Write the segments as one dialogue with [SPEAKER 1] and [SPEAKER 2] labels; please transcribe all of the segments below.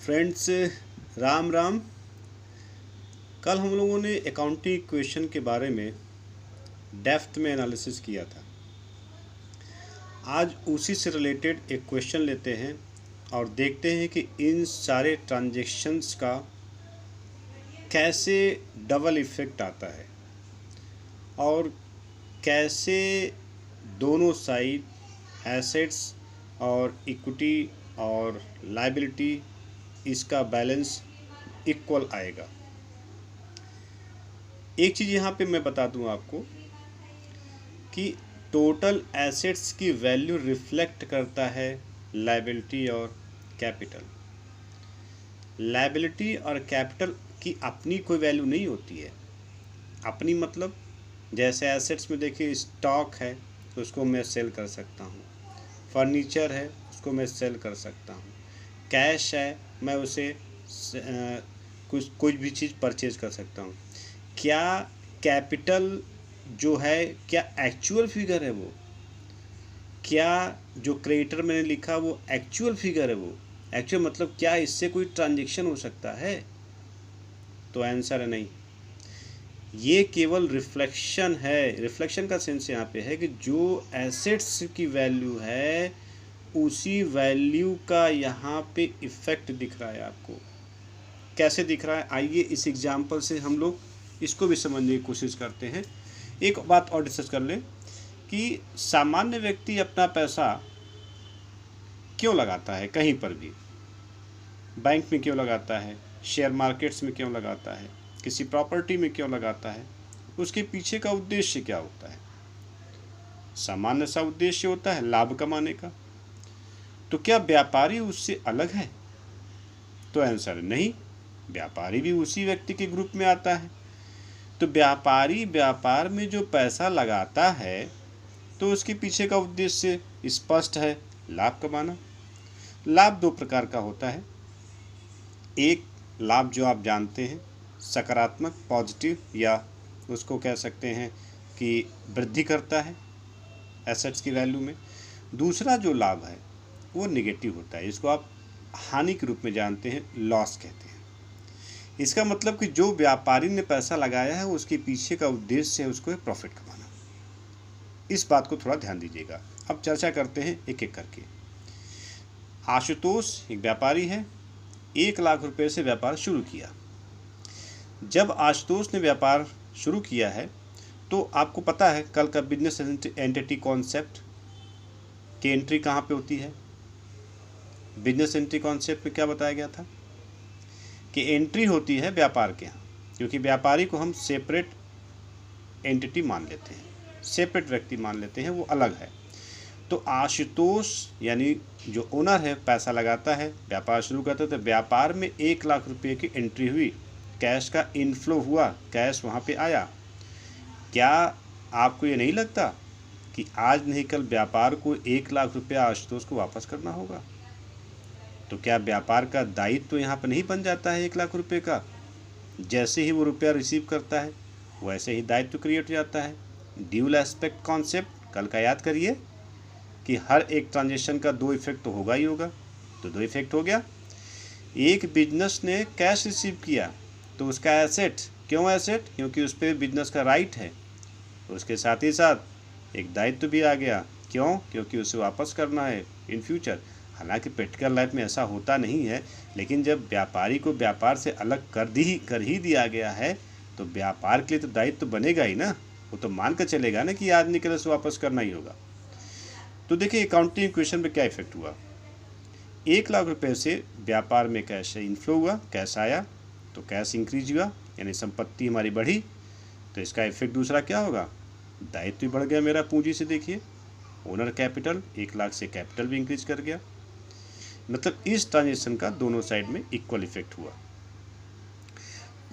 [SPEAKER 1] Friends, Ram Ram. कल हम लोगों ने अकाउंटिंग इक्वेशन के बारे में डेप्थ में एनालिसिस किया था। आज उसी से रिलेटेड एक क्वेश्चन लेते हैं और देखते हैं कि इन सारे ट्रांजैक्शंस का कैसे डबल इफ़ेक्ट आता है और कैसे दोनों साइड एसेट्स और इक्विटी और लायबिलिटी इसका बैलेंस इक्वल आएगा। एक चीज़ यहाँ पे मैं बता दूँ आपको कि टोटल एसेट्स की वैल्यू रिफ्लेक्ट करता है लायबिलिटी और कैपिटल। लायबिलिटी और कैपिटल की अपनी कोई वैल्यू नहीं होती है। अपनी मतलब जैसे एसेट्स में देखिए, स्टॉक है तो उसको मैं सेल कर सकता हूँ, फर्नीचर है उसको मैं सेल कर सकता हूँ, कैश है मैं उसे कुछ भी चीज़ परचेज कर सकता हूँ। क्या कैपिटल जो है क्या एक्चुअल फिगर है? वो क्या जो क्रेडिटर मैंने लिखा वो एक्चुअल फिगर है? वो एक्चुअल मतलब क्या इससे कोई ट्रांजैक्शन हो सकता है? तो आंसर है नहीं। ये केवल रिफ्लेक्शन है। रिफ्लेक्शन का सेंस यहाँ पे है कि जो एसेट्स की वैल्यू है उसी वैल्यू का यहाँ पे इफेक्ट दिख रहा है आपको। कैसे दिख रहा है, आइए इस एग्जाम्पल से हम लोग इसको भी समझने की कोशिश करते हैं। एक बात और डिस्कस कर लें कि सामान्य व्यक्ति अपना पैसा क्यों लगाता है कहीं पर भी? बैंक में क्यों लगाता है, शेयर मार्केट्स में क्यों लगाता है, किसी प्रॉपर्टी में क्यों लगाता है? उसके पीछे का उद्देश्य क्या होता है? सामान्य सा उद्देश्य होता है लाभ कमाने का। तो क्या व्यापारी उससे अलग है? तो आंसर नहीं, व्यापारी भी उसी व्यक्ति के ग्रुप में आता है। तो व्यापारी व्यापार में जो पैसा लगाता है तो उसके पीछे का उद्देश्य स्पष्ट है, लाभ कमाना। लाभ दो प्रकार का होता है। एक लाभ जो आप जानते हैं सकारात्मक, पॉजिटिव, या उसको कह सकते हैं कि वृद्धि करता है एसेट्स की वैल्यू में। दूसरा जो लाभ है वो नेगेटिव होता है, इसको आप हानि के रूप में जानते हैं, लॉस कहते हैं। इसका मतलब कि जो व्यापारी ने पैसा लगाया है उसके पीछे का उद्देश्य है उसको प्रॉफिट कमाना। इस बात को थोड़ा ध्यान दीजिएगा। अब चर्चा करते हैं एक एक करके। आशुतोष एक व्यापारी है, 1,00,000 रुपये से व्यापार शुरू किया। जब आशुतोष ने व्यापार शुरू किया है तो आपको पता है कल का बिजनेस एंटिटी कॉन्सेप्ट की एंट्री कहाँ पे होती है? बिजनेस एंटिटी कॉन्सेप्ट में क्या बताया गया था कि एंट्री होती है व्यापार के यहाँ, क्योंकि व्यापारी को हम सेपरेट एंटिटी मान लेते हैं, सेपरेट व्यक्ति मान लेते हैं, वो अलग है। तो आशुतोष यानी जो ओनर है पैसा लगाता है, व्यापार शुरू करता है, तो व्यापार में 1,00,000 रुपये की एंट्री हुई, कैश का इनफ्लो हुआ, कैश वहाँ पे आया। क्या आपको ये नहीं लगता कि आज नहीं कल व्यापार को 1,00,000 रुपये आशुतोष को वापस करना होगा? तो क्या व्यापार का दायित्व तो यहाँ पर नहीं बन जाता है 1,00,000 रुपये का? जैसे ही वो रुपया रिसीव करता है वैसे ही दायित्व क्रिएट हो जाता है। ड्यूल एस्पेक्ट कॉन्सेप्ट कल का याद करिए कि हर एक ट्रांजेक्शन का दो इफेक्ट तो होगा ही होगा। तो दो इफेक्ट हो गया। एक बिजनेस ने कैश रिसीव किया तो उसका एसेट, क्यों एसेट? क्योंकि उस पर बिजनेस का राइट है। उसके साथ ही साथ एक दायित्व भी आ गया, क्यों? क्योंकि उसे वापस करना है इन फ्यूचर। हालांकि प्रैक्टिकल लाइफ में ऐसा होता नहीं है, लेकिन जब व्यापारी को व्यापार से अलग कर ही दिया गया है तो व्यापार के लिए तो दायित्व तो बनेगा ही ना। वो तो मान कर चलेगा ना कि आज निकले से वापस करना ही होगा। तो देखिए अकाउंटिंग इक्वेशन में क्या इफेक्ट हुआ। 1,00,000 रुपये से व्यापार में कैश इनफ्लो हुआ, कैश आया तो कैश इंक्रीज हुआ, यानी संपत्ति हमारी बढ़ी। तो इसका इफेक्ट दूसरा क्या होगा? दायित्व भी बढ़ गया मेरा पूंजी से। देखिए ओनर कैपिटल 1,00,000 से कैपिटल भी इंक्रीज कर गया। मतलब इस ट्रांजेक्शन का दोनों साइड में इक्वल इफेक्ट हुआ।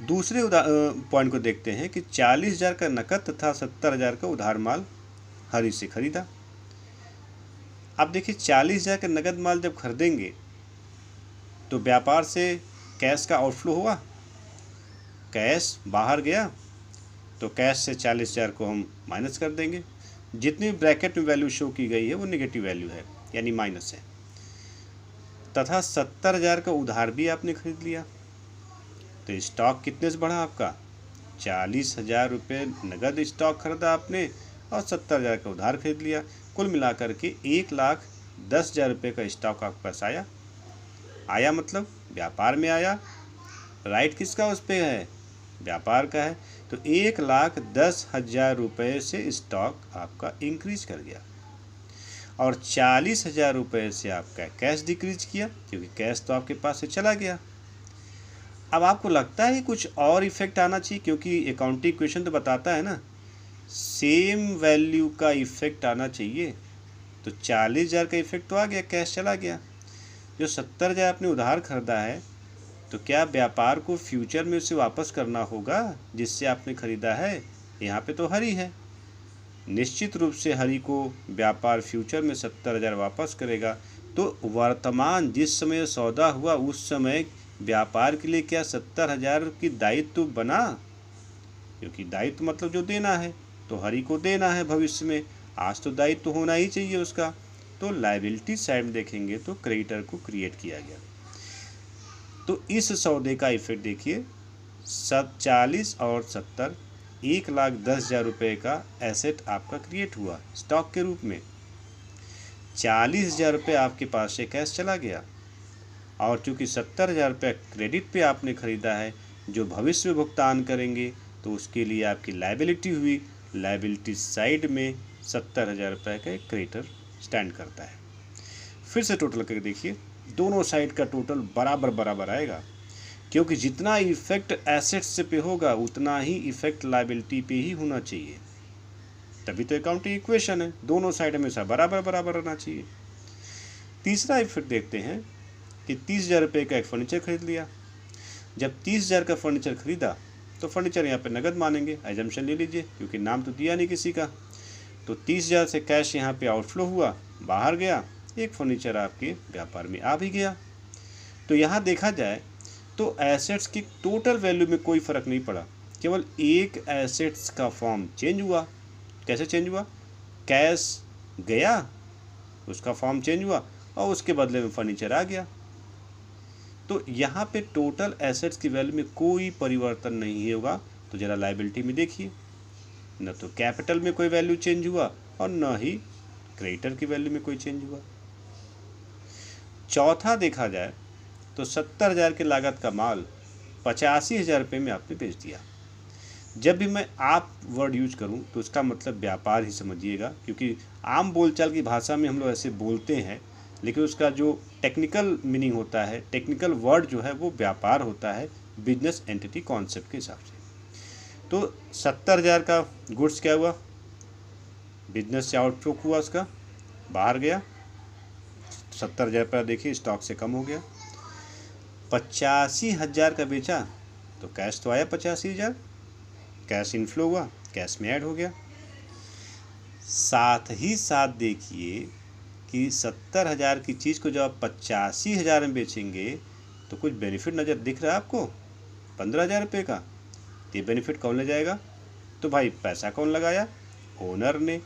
[SPEAKER 1] दूसरे पॉइंट को देखते हैं कि 40,000 का नकद तथा 70,000 का उधार माल हरी से खरीदा। अब देखिए 40,000 का नकद माल जब खरीदेंगे तो व्यापार से कैश का आउटफ्लो हुआ, कैश बाहर गया, तो कैश से 40,000 को हम माइनस कर देंगे। जितनी ब्रैकेट में वैल्यू शो की गई है वो नेगेटिव वैल्यू है, यानी माइनस है। तथा 70,000 का उधार भी आपने खरीद लिया। तो स्टॉक कितने से बढ़ा आपका? 40,000 रुपये नगद स्टॉक खरीदा आपने और 70,000 का उधार खरीद लिया। कुल मिलाकर के 1,10,000 रुपये का स्टॉक आपके पास आया मतलब व्यापार में आया। राइट किसका उस पर है? व्यापार का है। तो 1,10,000 रुपये से स्टॉक आपका इंक्रीज कर गया और 40,000 रुपये से आपका कैश डिक्रीज किया, क्योंकि कैश तो आपके पास से चला गया। अब आपको लगता है कुछ और इफेक्ट आना चाहिए, क्योंकि अकाउंटिंग इक्वेशन तो बताता है ना सेम वैल्यू का इफेक्ट आना चाहिए। तो 40,000 का इफेक्ट तो आ गया, कैश चला गया। जो 70,000 आपने उधार खरीदा है, तो क्या व्यापार को फ्यूचर में उसे वापस करना होगा जिससे आपने खरीदा है? यहाँ पे तो हरी है, निश्चित रूप से हरी को व्यापार फ्यूचर में 70,000 वापस करेगा। तो वर्तमान जिस समय सौदा हुआ उस समय व्यापार के लिए क्या 70,000 की दायित्व बना? क्योंकि दायित्व मतलब जो देना है, तो हरी को देना है भविष्य में, आज तो दायित्व तो होना ही चाहिए उसका। तो लायबिलिटी साइड में देखेंगे तो क्रेडिटर को क्रिएट किया गया। तो इस सौदे का इफेक्ट देखिए, 40 और 70, 1,10,000 रुपये का एसेट आपका क्रिएट हुआ स्टॉक के रूप में। 40,000 रुपये आपके पास से कैश चला गया और चूंकि 70,000 रुपये क्रेडिट पे आपने ख़रीदा है जो भविष्य में भुगतान करेंगे, तो उसके लिए आपकी लायबिलिटी हुई। लायबिलिटी साइड में 70,000 रुपये का एक क्रेडिटर स्टैंड करता है। फिर से टोटल करके देखिए, दोनों साइड का टोटल बराबर आएगा, क्योंकि जितना इफेक्ट एसेट्स से पे होगा उतना ही इफेक्ट लायबिलिटी पे ही होना चाहिए। तभी तो अकाउंटिंग इक्वेशन है, दोनों साइड हमेशा बराबर रहना चाहिए। तीसरा इफेक्ट देखते हैं कि 30,000 रुपये का एक फर्नीचर खरीद लिया। जब 30,000 का फर्नीचर खरीदा तो फर्नीचर यहाँ पे नगद मानेंगे, एजम्पशन ले लीजिए, क्योंकि नाम तो दिया नहीं किसी का। तो 30,000 से कैश यहाँ पे आउटफ्लो हुआ, बाहर गया, एक फर्नीचर आपके व्यापार में आ भी गया। तो यहाँ देखा जाए तो एसेट्स की टोटल वैल्यू में कोई फ़र्क नहीं पड़ा, केवल एक एसेट्स का फॉर्म चेंज हुआ। कैसे चेंज हुआ? कैश गया, उसका फॉर्म चेंज हुआ और उसके बदले में फर्नीचर आ गया। तो यहाँ पे टोटल एसेट्स की वैल्यू में कोई परिवर्तन नहीं होगा। तो ज़रा लायबिलिटी में देखिए, न तो कैपिटल में कोई वैल्यू चेंज हुआ और न ही क्रेडिटर की वैल्यू में कोई चेंज हुआ। चौथा देखा जाए तो 70,000 की लागत का माल 85,000 रुपये में आपने बेच दिया। जब भी मैं आप वर्ड यूज करूं तो उसका मतलब व्यापार ही समझिएगा, क्योंकि आम बोलचाल की भाषा में हम लोग ऐसे बोलते हैं, लेकिन उसका जो टेक्निकल मीनिंग होता है, टेक्निकल वर्ड जो है वो व्यापार होता है बिजनेस एंटिटी कॉन्सेप्ट के हिसाब से। तो 70,000 का गुड्स क्या हुआ? बिजनेस से आउटफ्लो हुआ, उसका बाहर गया। 70,000 रुपया देखिए स्टॉक से कम हो गया। 85,000 का बेचा तो कैश तो आया 85,000, कैश इनफ्लो हुआ, कैश में ऐड हो गया। साथ ही साथ देखिए कि 70,000 की चीज़ को जब आप 85,000 में बेचेंगे तो कुछ बेनिफिट नज़र दिख रहा है आपको 15,000 रुपये का। ये बेनिफिट कौन ले जाएगा? तो भाई पैसा कौन लगाया? ओनर ने।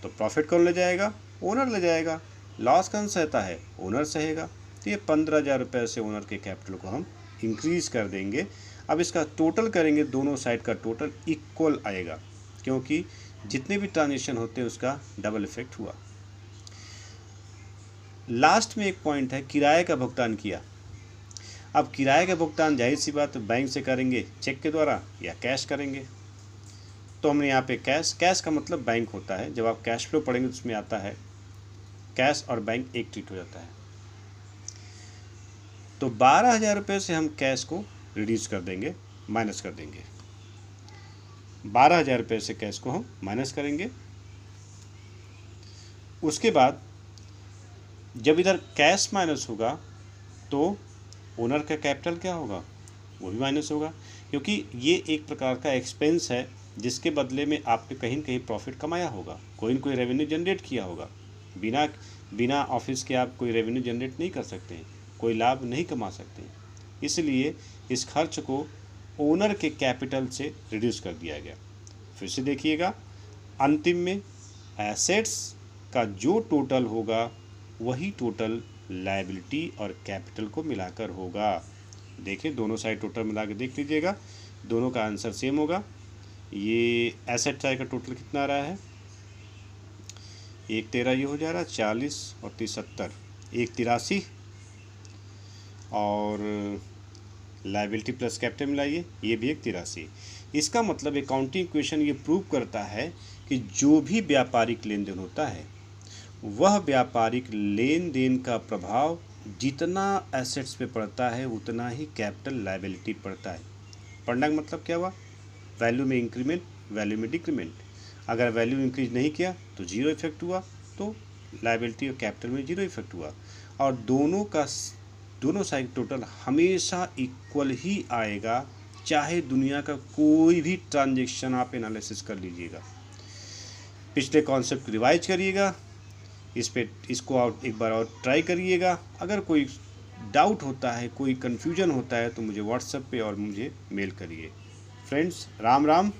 [SPEAKER 1] तो प्रॉफिट कौन ले जाएगा? ओनर ले जाएगा। लॉस कौन सहता है? ओनर सहेगा। तो ये 15,000 रुपये से ओनर के कैपिटल को हम इंक्रीज़ कर देंगे। अब इसका टोटल करेंगे, दोनों साइड का टोटल इक्वल आएगा, क्योंकि जितने भी ट्रांजेक्शन होते हैं उसका डबल इफेक्ट हुआ। लास्ट में एक पॉइंट है, किराए का भुगतान किया। अब किराए का भुगतान जाहिर सी बात बैंक से करेंगे, चेक के द्वारा या कैश करेंगे। तो हमने यहाँ पे कैश का मतलब बैंक होता है। जब आप कैश फ्लो पढ़ेंगे तो उसमें आता है कैश और बैंक एक ट्रीट हो जाता है। तो 12,000 रुपये से हम कैश को रिड्यूस कर देंगे, माइनस कर देंगे। 12,000 रुपये से कैश को हम माइनस करेंगे। उसके बाद जब इधर कैश माइनस होगा तो ओनर का कैपिटल क्या होगा? वो भी माइनस होगा, क्योंकि ये एक प्रकार का एक्सपेंस है जिसके बदले में आपने कहीं न कहीं प्रॉफिट कमाया होगा, कोई न कोई रेवेन्यू जनरेट किया होगा। बिना ऑफिस के आप कोई रेवेन्यू जनरेट नहीं कर सकते हैं, कोई लाभ नहीं कमा सकते हैं। इसलिए इस खर्च को ओनर के कैपिटल से रिड्यूस कर दिया गया। फिर से देखिएगा, अंतिम में एसेट्स का जो टोटल होगा वही टोटल लायबिलिटी और कैपिटल को मिलाकर होगा। देखिए दोनों साइड टोटल मिला के देख लीजिएगा, दोनों का आंसर सेम होगा। ये एसेट साइड का टोटल कितना आ रहा है, 113 ये हो जा रहा है, 40 और 73, 183, और लायबिलिटी प्लस कैपिटल मिलाइए, ये भी 183। इसका मतलब अकाउंटिंग इक्वेशन ये प्रूव करता है कि जो भी व्यापारिक लेन देन होता है वह व्यापारिक लेन देन का प्रभाव जितना एसेट्स पे पड़ता है उतना ही कैपिटल लायबिलिटी पड़ता है। पढ़ना का मतलब क्या हुआ, वैल्यू में इंक्रीमेंट, वैल्यू में डिक्रीमेंट। अगर वैल्यू इंक्रीज नहीं किया तो जीरो इफेक्ट हुआ, तो लायबिलिटी और कैपिटल में जीरो इफेक्ट हुआ। और दोनों साइड टोटल हमेशा इक्वल ही आएगा, चाहे दुनिया का कोई भी ट्रांजेक्शन आप एनालिसिस कर लीजिएगा। पिछले कॉन्सेप्ट रिवाइज करिएगा, इसको आप एक बार और ट्राई करिएगा। अगर कोई डाउट होता है, कोई कन्फ्यूजन होता है तो मुझे व्हाट्सएप पे और मुझे मेल करिए। फ्रेंड्स, राम राम।